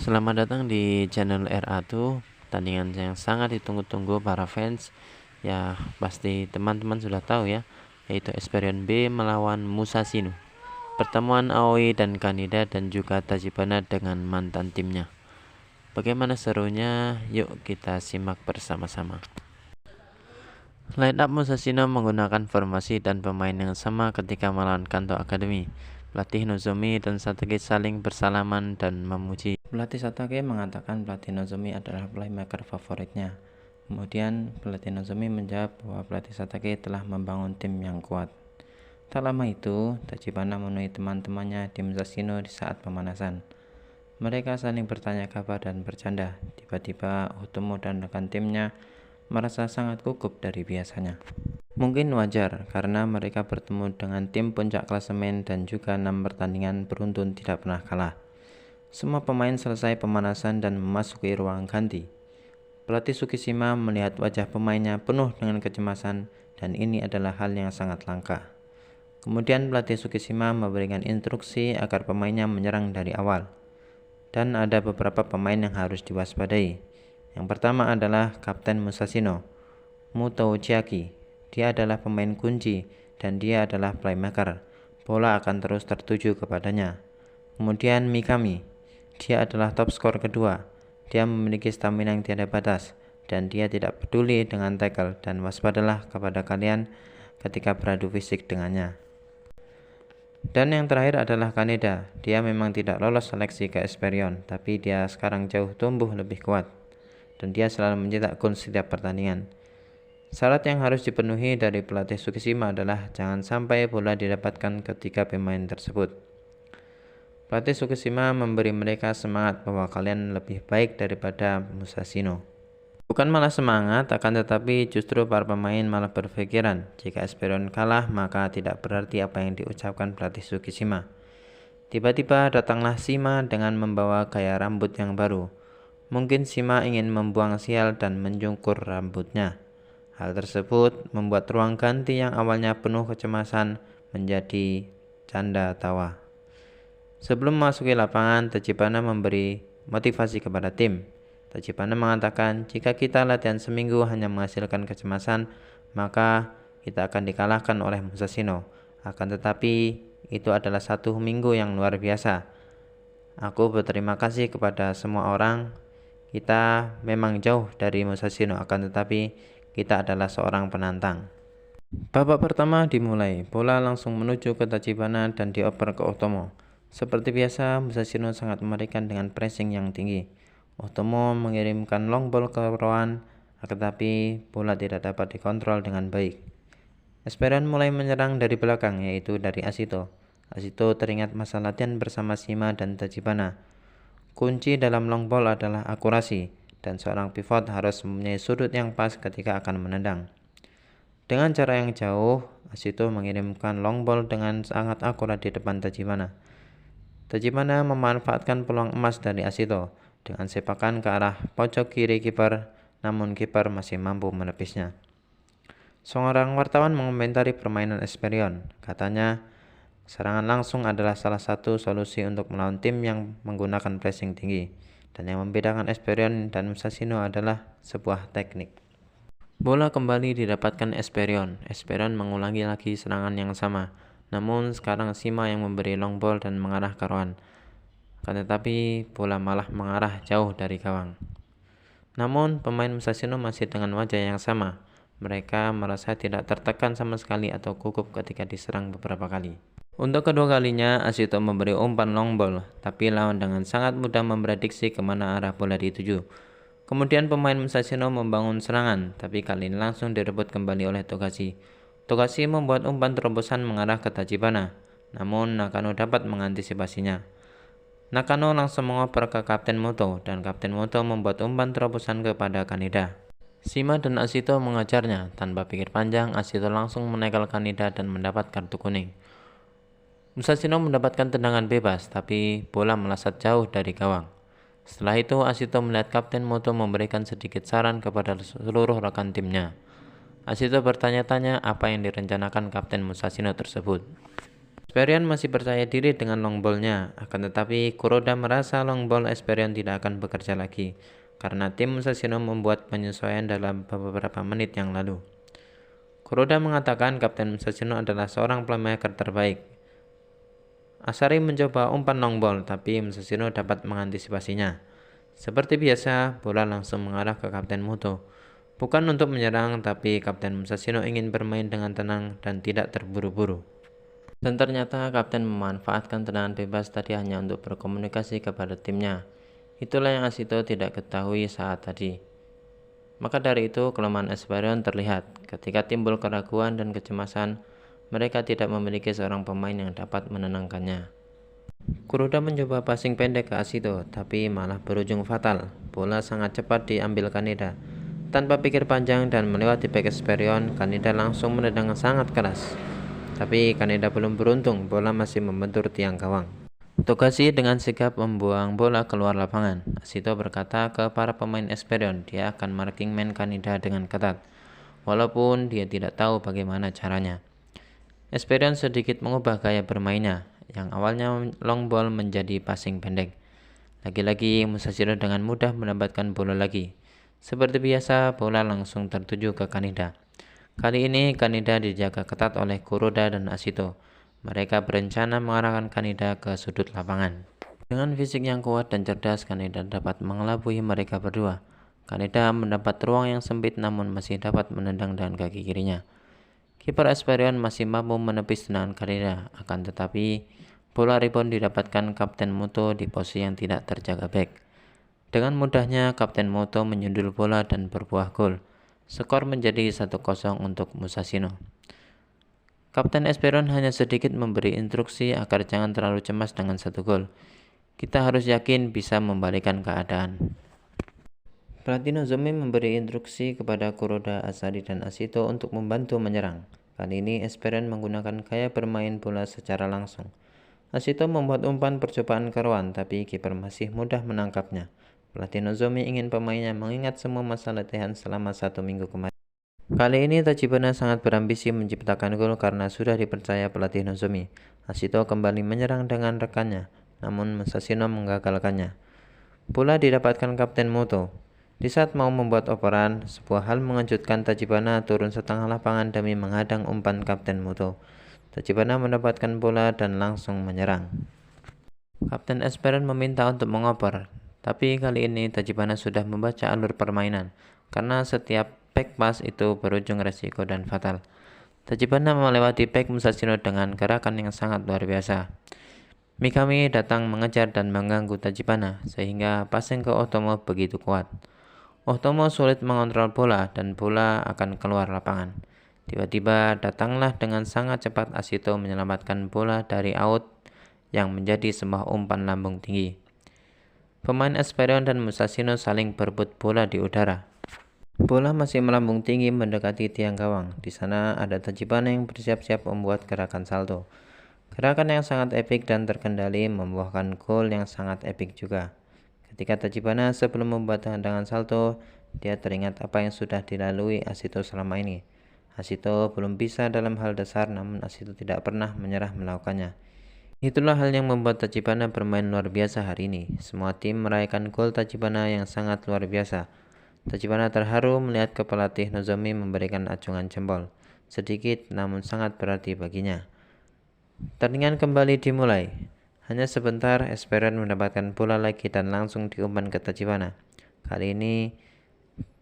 Selamat datang di channel RA2, pertandingan yang sangat ditunggu-tunggu para fans. Ya, pasti teman-teman sudah tahu ya, yaitu Esperion B melawan Musashino. Pertemuan Aoi dan Kaneda dan juga Tachibana dengan mantan timnya. Bagaimana serunya? Yuk kita simak bersama-sama. Line up Musashino menggunakan formasi dan pemain yang sama ketika melawan Kanto Academy. Pelatih Nozomi dan Satake saling bersalaman dan memuji. Pelatih Satake mengatakan pelatih Nozomi adalah playmaker favoritnya. Kemudian pelatih Nozomi menjawab bahwa pelatih Satake telah membangun tim yang kuat. Tak lama itu, Tachibana menemui teman-temannya di Musashino di saat pemanasan. Mereka saling bertanya kabar dan bercanda. Tiba-tiba Otomo dan rekan timnya merasa sangat gugup dari biasanya. Mungkin wajar karena mereka bertemu dengan tim puncak klasemen dan juga 6 pertandingan beruntun tidak pernah kalah. Semua pemain selesai pemanasan dan memasuki ruang ganti. Pelatih Tsukishima melihat wajah pemainnya penuh dengan kecemasan dan ini adalah hal yang sangat langka. Kemudian pelatih Tsukishima memberikan instruksi agar pemainnya menyerang dari awal. Dan ada beberapa pemain yang harus diwaspadai. Yang pertama adalah Kapten Musashino, Muto Chiaki. Dia adalah pemain kunci dan dia adalah playmaker. Bola akan terus tertuju kepadanya. Kemudian Mikami. Dia adalah top skor kedua. Dia memiliki stamina yang tiada batas dan dia tidak peduli dengan tackle dan waspadalah kepada kalian ketika beradu fisik dengannya. Dan yang terakhir adalah Kaneda. Dia memang tidak lolos seleksi ke Esperion, tapi dia sekarang jauh tumbuh lebih kuat dan dia selalu mencetak gol setiap pertandingan. Syarat yang harus dipenuhi dari pelatih Tsukishima adalah jangan sampai bola didapatkan ketiga pemain tersebut. Pelatih Tsukishima memberi mereka semangat bahwa kalian lebih baik daripada Musashino. Bukan malah semangat, akan tetapi justru para pemain malah berpikiran jika Esperion kalah maka tidak berarti apa yang diucapkan pelatih Tsukishima. Tiba-tiba datanglah Shima dengan membawa gaya rambut yang baru. Mungkin Shima ingin membuang sial dan mencukur rambutnya. Hal tersebut membuat ruang ganti yang awalnya penuh kecemasan menjadi canda tawa. Sebelum memasuki lapangan, Tachibana memberi motivasi kepada tim. Tachibana mengatakan, jika kita latihan seminggu hanya menghasilkan kecemasan, maka kita akan dikalahkan oleh Musashino. Akan tetapi, itu adalah satu minggu yang luar biasa. Aku berterima kasih kepada semua orang. Kita memang jauh dari Musashino, akan tetapi kita adalah seorang penantang. Babak pertama dimulai, bola langsung menuju ke Tachibana dan dioper ke Otomo. Seperti biasa, Musashino sangat mengerikan dengan pressing yang tinggi. Otomo mengirimkan long ball ke Roan, tetapi bola tidak dapat dikontrol dengan baik. Esperion mulai menyerang dari belakang, yaitu dari Ashito. Ashito teringat masa latihan bersama Shima dan Tachibana. Kunci dalam long ball adalah akurasi, dan seorang pivot harus mempunyai sudut yang pas ketika akan menendang. Dengan cara yang jauh, Ashito mengirimkan long ball dengan sangat akurat di depan Tachibana. Tachibana memanfaatkan peluang emas dari Ashito dengan sepakan ke arah pojok kiri kiper, namun kiper masih mampu menepisnya. Seorang wartawan mengomentari permainan Esperion. Katanya, serangan langsung adalah salah satu solusi untuk melawan tim yang menggunakan pressing tinggi. Dan yang membedakan Esperion dan Musashino adalah sebuah teknik. Bola kembali didapatkan Esperion. Esperion mengulangi lagi serangan yang sama. Namun sekarang Shima yang memberi long ball dan mengarah ke Roan. Akan tetapi bola malah mengarah jauh dari gawang. Namun pemain Musashino masih dengan wajah yang sama. Mereka merasa tidak tertekan sama sekali atau gugup ketika diserang beberapa kali. Untuk kedua kalinya, Ashito memberi umpan long ball, tapi lawan dengan sangat mudah memprediksi kemana arah bola dituju. Kemudian pemain Musashino membangun serangan, tapi kali ini langsung direbut kembali oleh Togashi. Togashi membuat umpan terobosan mengarah ke Tachibana, namun Nakano dapat mengantisipasinya. Nakano langsung mengoper ke Kapten Muto, dan Kapten Muto membuat umpan terobosan kepada Kaneda. Shima dan Ashito mengajarnya. Tanpa pikir panjang, Ashito langsung menekel Kaneda dan mendapat kartu kuning. Musashino mendapatkan tendangan bebas, tapi bola melesat jauh dari gawang. Setelah itu, Ashito melihat Kapten Muto memberikan sedikit saran kepada seluruh rekan timnya. Ashito bertanya-tanya apa yang direncanakan Kapten Musashino tersebut. Esperion masih percaya diri dengan long ball-nya, akan tetapi Kuroda merasa long ball Esperion tidak akan bekerja lagi karena tim Musashino membuat penyesuaian dalam beberapa menit yang lalu. Kuroda mengatakan Kapten Musashino adalah seorang playmaker terbaik. Asari mencoba umpan long ball, tapi Musashino dapat mengantisipasinya. Seperti biasa, bola langsung mengarah ke Kapten Muto. Bukan untuk menyerang, tapi Kapten Musashino ingin bermain dengan tenang dan tidak terburu-buru. Dan ternyata Kapten memanfaatkan tendangan bebas tadi hanya untuk berkomunikasi kepada timnya. Itulah yang Ashito tidak ketahui saat tadi. Maka dari itu kelemahan Esperion terlihat. Ketika timbul keraguan dan kecemasan, mereka tidak memiliki seorang pemain yang dapat menenangkannya. Kuroda mencoba passing pendek ke Ashito, tapi malah berujung fatal. Bola sangat cepat diambil Kaneda. Tanpa pikir panjang dan melewati back Esperion, Kaneda langsung menendang sangat keras. Tapi Kaneda belum beruntung, bola masih membentur tiang gawang. Togashi dengan sigap membuang bola keluar lapangan. Ashito berkata ke para pemain Esperion dia akan marking man Kaneda dengan ketat, walaupun dia tidak tahu bagaimana caranya. Esperion sedikit mengubah gaya bermainnya, yang awalnya long ball menjadi passing pendek. Lagi-lagi Musashino dengan mudah mendapatkan bola lagi. Seperti biasa, bola langsung tertuju ke Kaneda. Kali ini Kaneda dijaga ketat oleh Kuroda dan Ashito. Mereka berencana mengarahkan Kaneda ke sudut lapangan. Dengan fisik yang kuat dan cerdas, Kaneda dapat mengelabui mereka berdua. Kaneda mendapat ruang yang sempit namun masih dapat menendang dengan kaki kirinya. Kiper Esperion masih mampu menepis tendangan Kaneda, akan tetapi bola rebound didapatkan Kapten Muto di posisi yang tidak terjaga back. Dengan mudahnya Kapten Muto menyundul bola dan berbuah gol. Skor menjadi 1-0 untuk Musashino. Kapten Esperion hanya sedikit memberi instruksi agar jangan terlalu cemas dengan 1 gol. Kita harus yakin bisa membalikan keadaan. Pelatih Nozomi memberi instruksi kepada Kuroda, Asari, dan Ashito untuk membantu menyerang. Kali ini Esperion menggunakan gaya bermain bola secara langsung. Ashito membuat umpan percobaan keruan, tapi kiper masih mudah menangkapnya. Pelatih Nozomi ingin pemainnya mengingat semua masa latihan selama 1 minggu kemarin. Kali ini Tachibana sangat berambisi menciptakan gol karena sudah dipercaya pelatih Nozomi. Ashito kembali menyerang dengan rekannya, namun Musashino menggagalkannya. Bola didapatkan Kapten Muto. Di saat mau membuat operan, sebuah hal mengejutkan Tachibana turun setengah lapangan demi menghadang umpan Kapten Muto. Tachibana mendapatkan bola dan langsung menyerang. Kapten Esperion meminta untuk mengoper. Tapi kali ini Tachibana sudah membaca alur permainan, karena setiap back pass itu berujung resiko dan fatal. Tachibana melewati back Musashino dengan gerakan yang sangat luar biasa. Mikami datang mengejar dan mengganggu Tachibana, sehingga passing ke Otomo begitu kuat. Otomo sulit mengontrol bola dan bola akan keluar lapangan. Tiba-tiba datanglah dengan sangat cepat Ashito menyelamatkan bola dari out yang menjadi sebuah umpan lambung tinggi. Pemain Esperion dan Musashino saling berebut bola di udara. Bola masih melambung tinggi mendekati tiang gawang. Di sana ada Tachibana yang bersiap-siap membuat gerakan salto. Gerakan yang sangat epik dan terkendali membuahkan gol yang sangat epik juga. Ketika Tachibana sebelum membuat tendangan salto, dia teringat apa yang sudah dilalui Ashito selama ini. Ashito belum bisa dalam hal dasar, namun Ashito tidak pernah menyerah melakukannya. Itulah hal yang membuat Tachibana bermain luar biasa hari ini. Semua tim merayakan gol Tachibana yang sangat luar biasa. Tachibana terharu melihat pelatih Nozomi memberikan acungan jempol. Sedikit namun sangat berarti baginya. Pertandingan kembali dimulai. Hanya sebentar Esperion mendapatkan bola lagi dan langsung diumpan ke Tachibana. Kali ini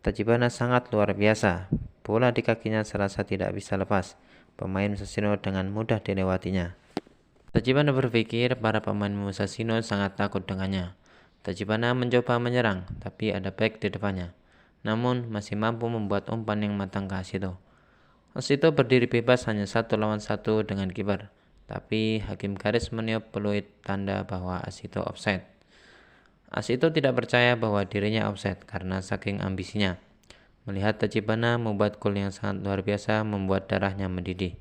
Tachibana sangat luar biasa. Bola di kakinya serasa tidak bisa lepas. Pemain Musashino dengan mudah dilewatinya. Tachibana berpikir para pemain Musashino sangat takut dengannya. Tachibana mencoba menyerang, tapi ada back di depannya. Namun masih mampu membuat umpan yang matang ke Ashito. Ashito berdiri bebas hanya 1 lawan 1 dengan kiper. Tapi hakim garis meniup peluit tanda bahwa Ashito offside. Ashito tidak percaya bahwa dirinya offside karena saking ambisinya. Melihat Tachibana membuat gol yang sangat luar biasa membuat darahnya mendidih.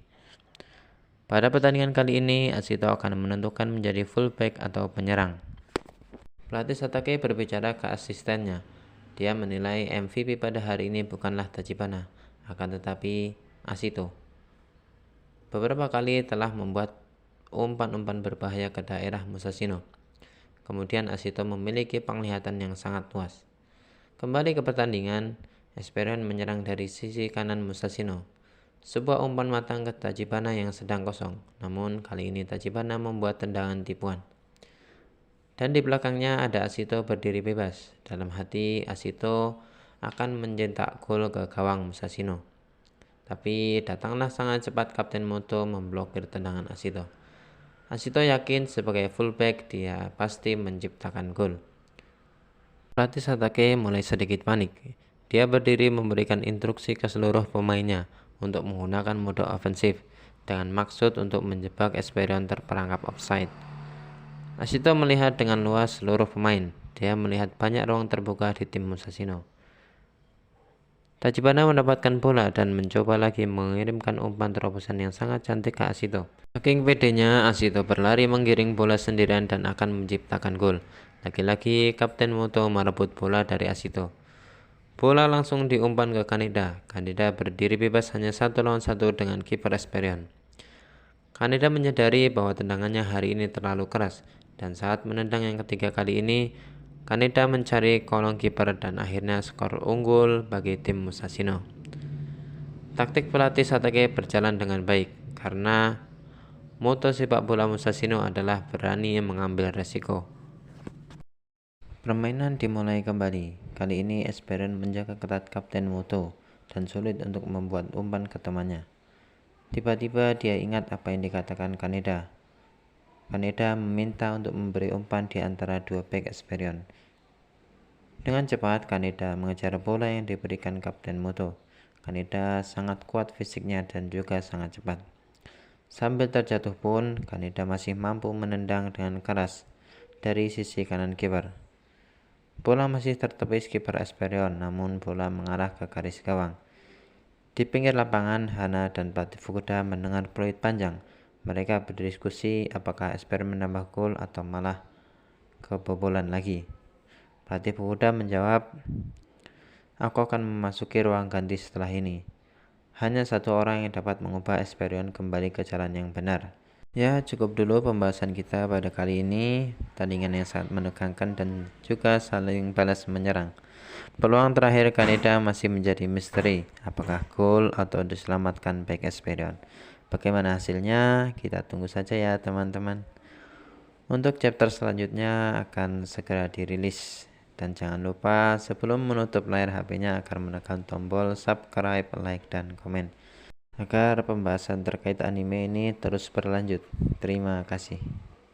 Pada pertandingan kali ini, Ashito akan menentukan menjadi fullback atau penyerang. Pelatih Satake berbicara ke asistennya. Dia menilai MVP pada hari ini bukanlah Tachibana, akan tetapi Ashito. Beberapa kali telah membuat umpan-umpan berbahaya ke daerah Musashino. Kemudian Ashito memiliki penglihatan yang sangat luas. Kembali ke pertandingan, Esperion menyerang dari sisi kanan Musashino. Sebuah umpan matang ke Tachibana yang sedang kosong, namun kali ini Tachibana membuat tendangan tipuan. Dan di belakangnya ada Ashito berdiri bebas. Dalam hati, Ashito akan mencetak gol ke gawang Musashino. Tapi datanglah sangat cepat Kapten Moto memblokir tendangan Ashito. Ashito yakin sebagai fullback dia pasti menciptakan gol. Pelatih Satake mulai sedikit panik. Dia berdiri memberikan instruksi ke seluruh pemainnya untuk menggunakan mode ofensif dengan maksud untuk menjebak Esperion terperangkap offside. Ashito melihat dengan luas seluruh pemain. Dia melihat banyak ruang terbuka di tim Musashino. Tachibana mendapatkan bola dan mencoba lagi mengirimkan umpan terobosan yang sangat cantik ke Ashito. Saking pedenya, Ashito berlari menggiring bola sendirian dan akan menciptakan gol. Lagi-lagi Kapten Moto merebut bola dari Ashito. Bola langsung diumpan ke Kaneda. Kaneda berdiri bebas hanya 1 lawan 1 dengan kiper Esperion. Kaneda menyadari bahwa tendangannya hari ini terlalu keras, dan saat menendang yang ketiga kali ini, Kaneda mencari kolong kiper dan akhirnya skor unggul bagi tim Musashino. Taktik pelatih Satake berjalan dengan baik karena moto sepak bola Musashino adalah berani mengambil resiko. Permainan dimulai kembali. Kali ini Esperion menjaga ketat Kapten Moto dan sulit untuk membuat umpan ke temannya. Tiba-tiba dia ingat apa yang dikatakan Kaneda. Kaneda meminta untuk memberi umpan di antara dua bek Esperion. Dengan cepat Kaneda mengejar bola yang diberikan Kapten Moto. Kaneda sangat kuat fisiknya dan juga sangat cepat. Sambil terjatuh pun, Kaneda masih mampu menendang dengan keras dari sisi kanan kiper. Bola masih tertepis kiper Esperion, namun bola mengarah ke garis gawang. Di pinggir lapangan, Hana dan pelatih Fukuda mendengar peluit panjang. Mereka berdiskusi apakah Esperion menambah gol atau malah kebobolan lagi. Pelatih Fukuda menjawab, "Aku akan memasuki ruang ganti setelah ini. Hanya satu orang yang dapat mengubah Esperion kembali ke jalan yang benar." Ya, cukup dulu pembahasan kita pada kali ini. Tandingan yang sangat menegangkan dan juga saling balas menyerang. Peluang terakhir Kaneda masih menjadi misteri. Apakah gol atau diselamatkan back Esperion? Bagaimana hasilnya? Kita tunggu saja ya teman-teman. Untuk chapter selanjutnya akan segera dirilis. Dan jangan lupa sebelum menutup layar HP-nya agar menekan tombol subscribe, like, dan komen agar pembahasan terkait anime ini terus berlanjut. Terima kasih.